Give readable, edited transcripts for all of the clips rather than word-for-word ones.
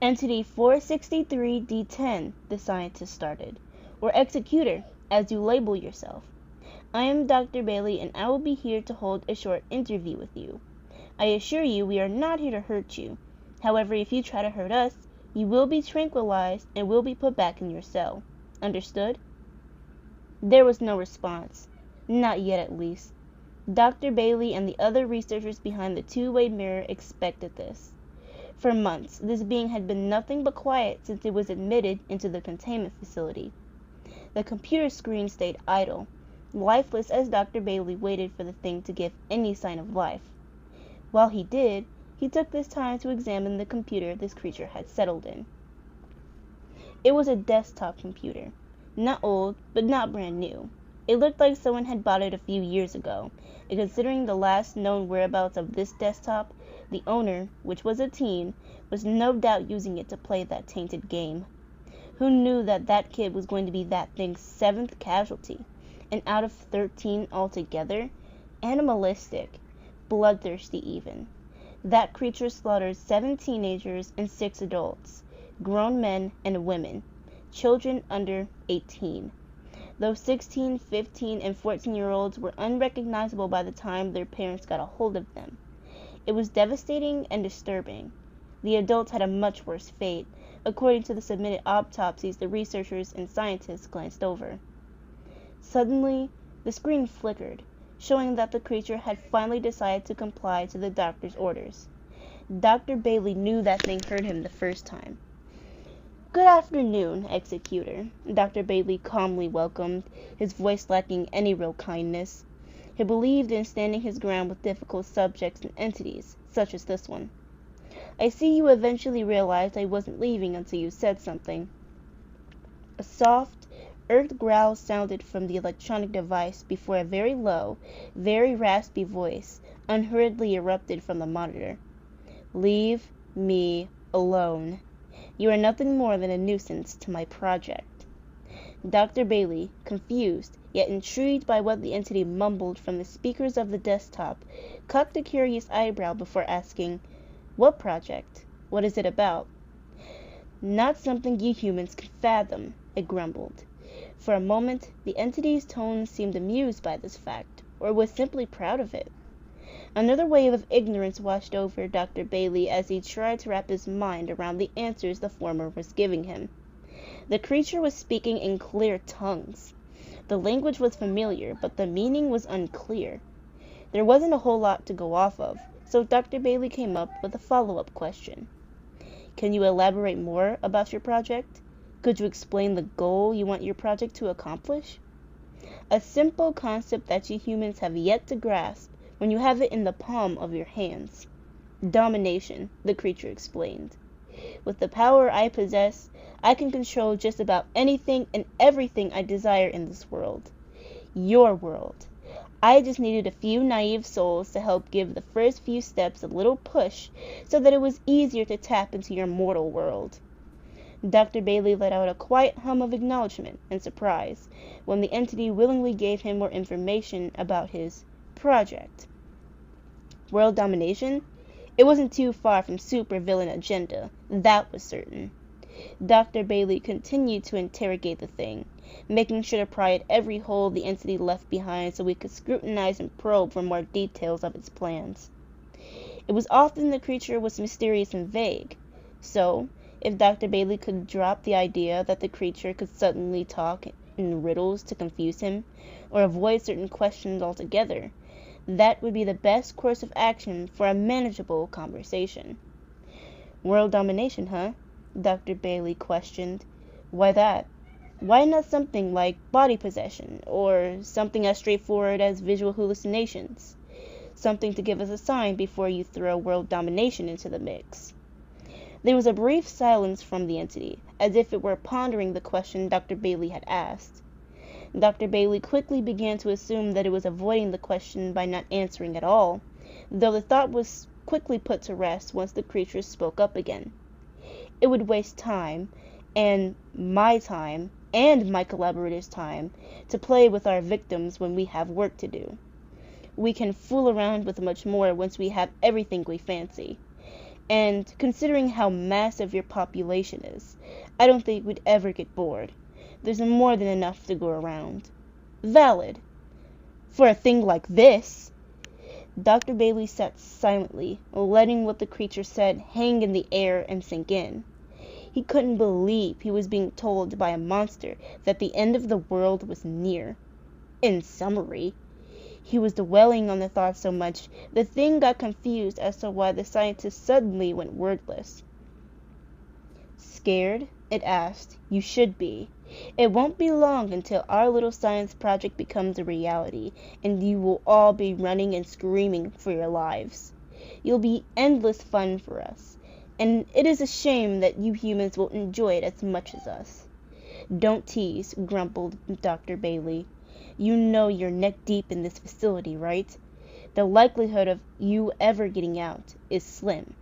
Entity 463D10, the scientist started, or Executor, as you label yourself. I am Dr. Bailey, and I will be here to hold a short interview with you. I assure you we are not here to hurt you. However, if you try to hurt us, you will be tranquilized and will be put back in your cell. Understood? There was no response. Not yet, at least. Dr. Bailey and the other researchers behind the two-way mirror expected this. For months, this being had been nothing but quiet since it was admitted into the containment facility. The computer screen stayed idle, lifeless as Dr. Bailey waited for the thing to give any sign of life. While he did, he took this time to examine the computer this creature had settled in. It was a desktop computer. Not old, but not brand new. It looked like someone had bought it a few years ago, and considering the last known whereabouts of this desktop, the owner, which was a teen, was no doubt using it to play that tainted game. Who knew that that kid was going to be that thing's 7th casualty, and out of 13 altogether? Animalistic, bloodthirsty even. That creature slaughtered 7 teenagers and 6 adults, grown men and women, children under 18. Those 16, 15, and 14-year-olds were unrecognizable by the time their parents got a hold of them. It was devastating and disturbing. The adults had a much worse fate, according to the submitted autopsies the researchers and scientists glanced over. Suddenly, the screen flickered, showing that the creature had finally decided to comply to the doctor's orders. Dr. Bailey knew that thing heard him the first time. "Good afternoon, Executor," Dr. Bailey calmly welcomed, his voice lacking any real kindness. He believed in standing his ground with difficult subjects and entities, such as this one. "I see you eventually realized I wasn't leaving until you said something." A soft, earthed growl sounded from the electronic device before a very low, very raspy voice unhurriedly erupted from the monitor. "Leave me alone. You are nothing more than a nuisance to my project." Dr. Bailey, confused, yet intrigued by what the entity mumbled from the speakers of the desktop, cocked a curious eyebrow before asking, "What project? What is it about?" "Not something you humans can fathom," it grumbled. For a moment, the entity's tone seemed amused by this fact, or was simply proud of it. Another wave of ignorance washed over Dr. Bailey as he tried to wrap his mind around the answers the former was giving him. The creature was speaking in clear tongues. The language was familiar, but the meaning was unclear. There wasn't a whole lot to go off of, so Dr. Bailey came up with a follow-up question. "Can you elaborate more about your project? Could you explain the goal you want your project to accomplish?" "A simple concept that you humans have yet to grasp when you have it in the palm of your hands. Domination," the creature explained. "With the power I possess, I can control just about anything and everything I desire in this world. Your world. I just needed a few naive souls to help give the first few steps a little push so that it was easier to tap into your mortal world." Dr. Bailey let out a quiet hum of acknowledgement and surprise when the entity willingly gave him more information about his project. World domination? It wasn't too far from supervillain agenda, that was certain. Dr. Bailey continued to interrogate the thing, making sure to pry at every hole the entity left behind so we could scrutinize and probe for more details of its plans. It was often the creature was mysterious and vague, so if Dr. Bailey could drop the idea that the creature could suddenly talk in riddles to confuse him, or avoid certain questions altogether, that would be the best course of action for a manageable conversation. "World domination, huh?" Dr. Bailey questioned. "Why that? Why not something like body possession, or something as straightforward as visual hallucinations? Something to give us a sign before you throw world domination into the mix." There was a brief silence from the entity, as if it were pondering the question Dr. Bailey had asked. Dr. Bailey quickly began to assume that it was avoiding the question by not answering at all, though the thought was quickly put to rest once the creature spoke up again. It would waste time, and my collaborators' time, to play with our victims when we have work to do. We can fool around with much more once we have everything we fancy. And considering how massive your population is, I don't think we'd ever get bored. There's more than enough to go around. Valid. For a thing like this. Dr. Bailey sat silently, letting what the creature said hang in the air and sink in. He couldn't believe he was being told by a monster that the end of the world was near. In summary, he was dwelling on the thought so much, the thing got confused as to why the scientist suddenly went wordless. Scared? It asked. You should be. It won't be long until our little science project becomes a reality, and you will all be running and screaming for your lives. You'll be endless fun for us, and it is a shame that you humans won't enjoy it as much as us. Don't tease, grumbled Dr. Bailey. You know you're neck deep in this facility, right? The likelihood of you ever getting out is slim.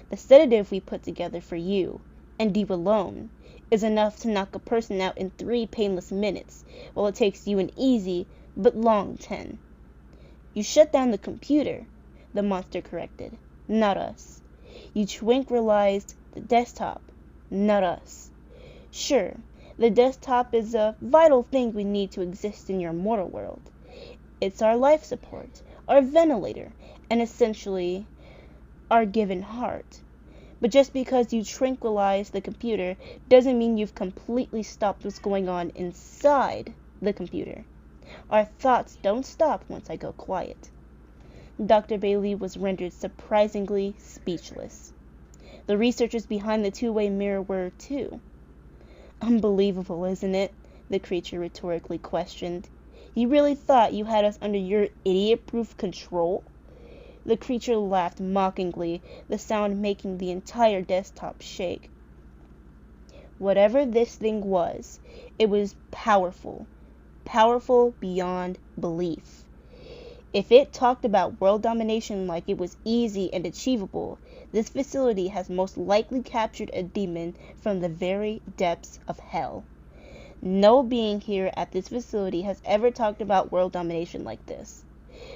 The sedative we put together for you, and you alone, is enough to knock a person out in 3 painless minutes, while it takes you an easy but long 10. You shut down the computer, the monster corrected, not us. You tranquilized the desktop, not us. Sure, the desktop is a vital thing we need to exist in your mortal world. It's our life support, our ventilator, and essentially our given heart. But just because you tranquilize the computer doesn't mean you've completely stopped what's going on inside the computer. Our thoughts don't stop once I go quiet. Dr. Bailey was rendered surprisingly speechless. The researchers behind the two-way mirror were, too. Unbelievable, isn't it? The creature rhetorically questioned. You really thought you had us under your idiot-proof control? The creature laughed mockingly, the sound making the entire desktop shake. Whatever this thing was, it was powerful. Powerful beyond belief. If it talked about world domination like it was easy and achievable, this facility has most likely captured a demon from the very depths of hell. No being here at this facility has ever talked about world domination like this.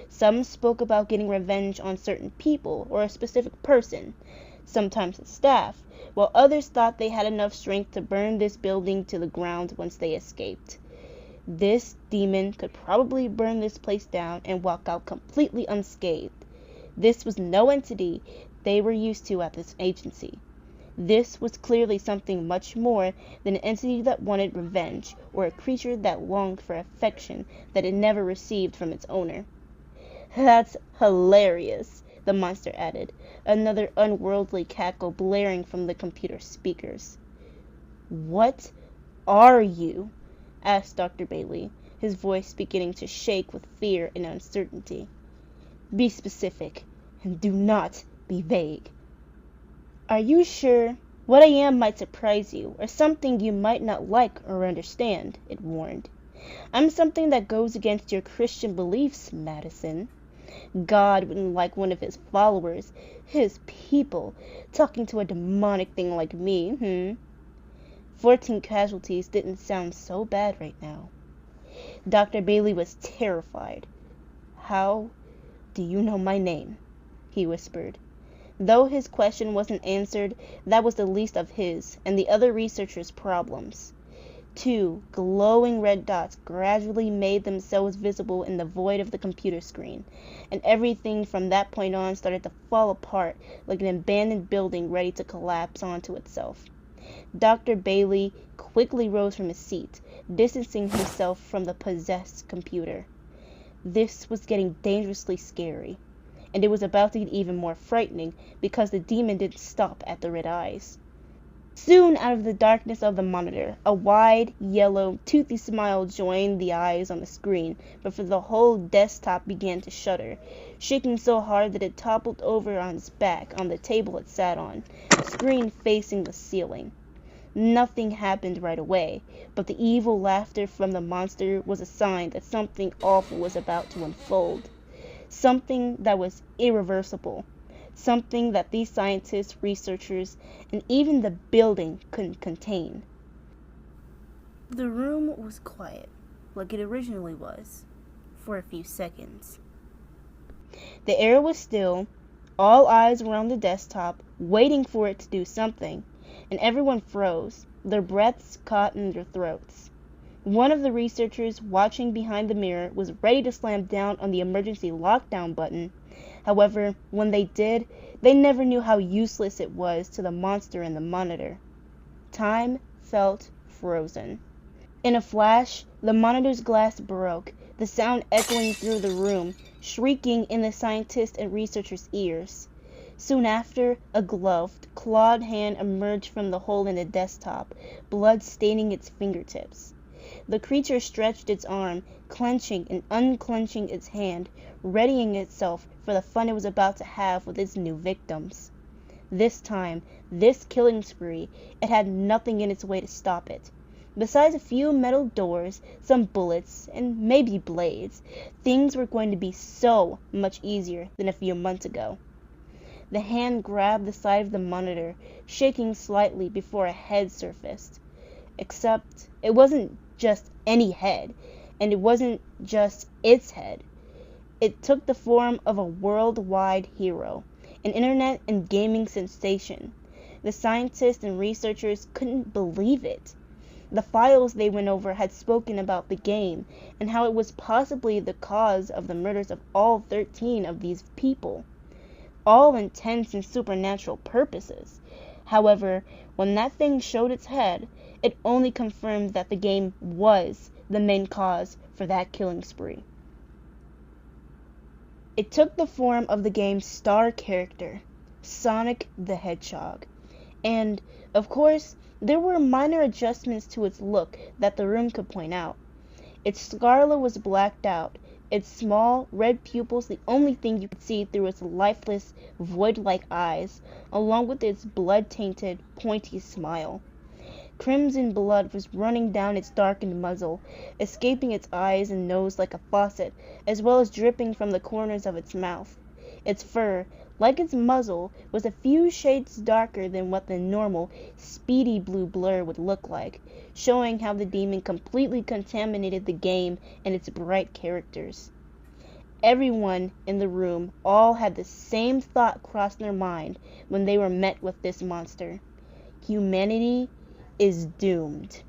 Some spoke about getting revenge on certain people or a specific person, sometimes the staff, while others thought they had enough strength to burn this building to the ground once they escaped. This demon could probably burn this place down and walk out completely unscathed. This was no entity they were used to at this agency. This was clearly something much more than an entity that wanted revenge, or a creature that longed for affection that it never received from its owner. That's hilarious, the monster added, another unworldly cackle blaring from the computer speakers. What are you? Asked Dr. Bailey, his voice beginning to shake with fear and uncertainty. Be specific, and do not be vague. Are you sure? What I am might surprise you, or something you might not like or understand, it warned. I'm something that goes against your Christian beliefs, Madison. God wouldn't like one of his followers, his people, talking to a demonic thing like me, 14 casualties didn't sound so bad right now. Dr. Bailey was terrified. How do you know my name? He whispered. Though his question wasn't answered, that was the least of his and the other researchers' problems. 2 glowing red dots gradually made themselves visible in the void of the computer screen, and everything from that point on started to fall apart like an abandoned building ready to collapse onto itself. Dr. Bailey quickly rose from his seat, distancing himself from the possessed computer. This was getting dangerously scary, and it was about to get even more frightening because the demon didn't stop at the red eyes. Soon, out of the darkness of the monitor, a wide, yellow, toothy smile joined the eyes on the screen, but for the whole desktop began to shudder, shaking so hard that it toppled over on its back on the table it sat on, the screen facing the ceiling. Nothing happened right away, but the evil laughter from the monster was a sign that something awful was about to unfold. Something that was irreversible. Something that these scientists, researchers, and even the building couldn't contain. The room was quiet, like it originally was, for a few seconds. The air was still, All eyes were on the desktop, waiting for it to do something, and everyone froze, their breaths caught in their throats. One of the researchers watching behind the mirror was ready to slam down on the emergency lockdown button. However, when they did, they never knew how useless it was to the monster in the monitor. Time felt frozen. In a flash, the monitor's glass broke, the sound echoing through the room, shrieking in the scientist and researcher's ears. Soon after, a gloved, clawed hand emerged from the hole in the desktop, blood staining its fingertips. The creature stretched its arm, clenching and unclenching its hand, readying itself for the fun it was about to have with its new victims. This time, this killing spree, it had nothing in its way to stop it. Besides a few metal doors, some bullets, and maybe blades, things were going to be so much easier than a few months ago. The hand grabbed the side of the monitor, shaking slightly before a head surfaced. Except it wasn't just any head, and it wasn't just its head. It took the form of a worldwide hero, an internet and gaming sensation. The scientists and researchers couldn't believe it. The files they went over had spoken about the game and how it was possibly the cause of the murders of all 13 of these people. All intents and supernatural purposes. However, when that thing showed its head, it only confirmed that the game was the main cause for that killing spree. It took the form of the game's star character, Sonic the Hedgehog. And, of course, there were minor adjustments to its look that the room could point out. Its scarlet was blacked out, its small, red pupils the only thing you could see through its lifeless, void-like eyes, along with its blood-tainted, pointy smile. Crimson blood was running down its darkened muzzle, escaping its eyes and nose like a faucet, as well as dripping from the corners of its mouth. Its fur, like its muzzle, was a few shades darker than what the normal, speedy blue blur would look like, showing how the demon completely contaminated the game and its bright characters. Everyone in the room all had the same thought cross their mind when they were met with this monster. Humanity is doomed.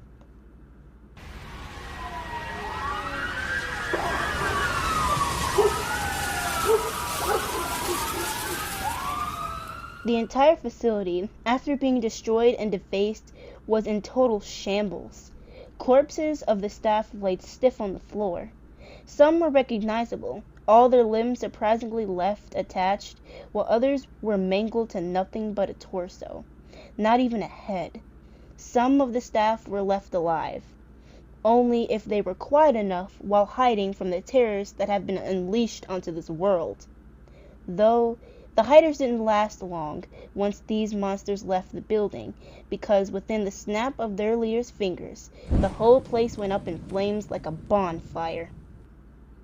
The entire facility, after being destroyed and defaced, was in total shambles. Corpses of the staff laid stiff on the floor. Some were recognizable, all their limbs surprisingly left attached, while others were mangled to nothing but a torso, not even a head. Some of the staff were left alive, only if they were quiet enough while hiding from the terrors that have been unleashed onto this world. Though the hiders didn't last long once these monsters left the building, because within the snap of their leader's fingers, the whole place went up in flames like a bonfire.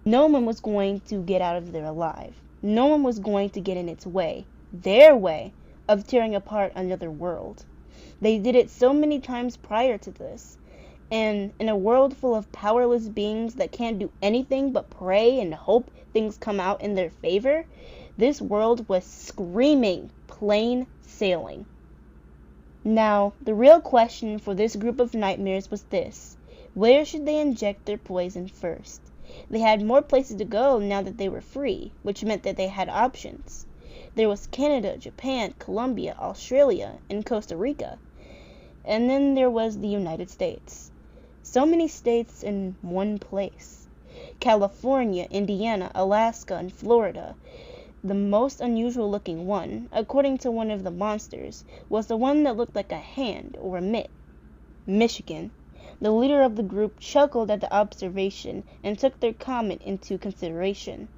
No one was going to get out of there alive. No one was going to get in its way, their way, of tearing apart another world. They did it so many times prior to this, and in a world full of powerless beings that can't do anything but pray and hope things come out in their favor, this world was screaming plain sailing. Now, the real question for this group of nightmares was this: where should they inject their poison first? They had more places to go now that they were free, which meant that they had options. There was Canada, Japan, Colombia, Australia, and Costa Rica. And then there was the United States. So many states in one place. California, Indiana, Alaska, and Florida. The most unusual looking one, according to one of the monsters, was the one that looked like a hand or a mitt. Michigan. The leader of the group chuckled at the observation and took their comment into consideration.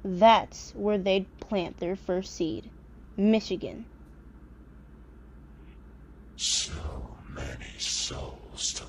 That's where they'd plant their first seed. Michigan. So many souls to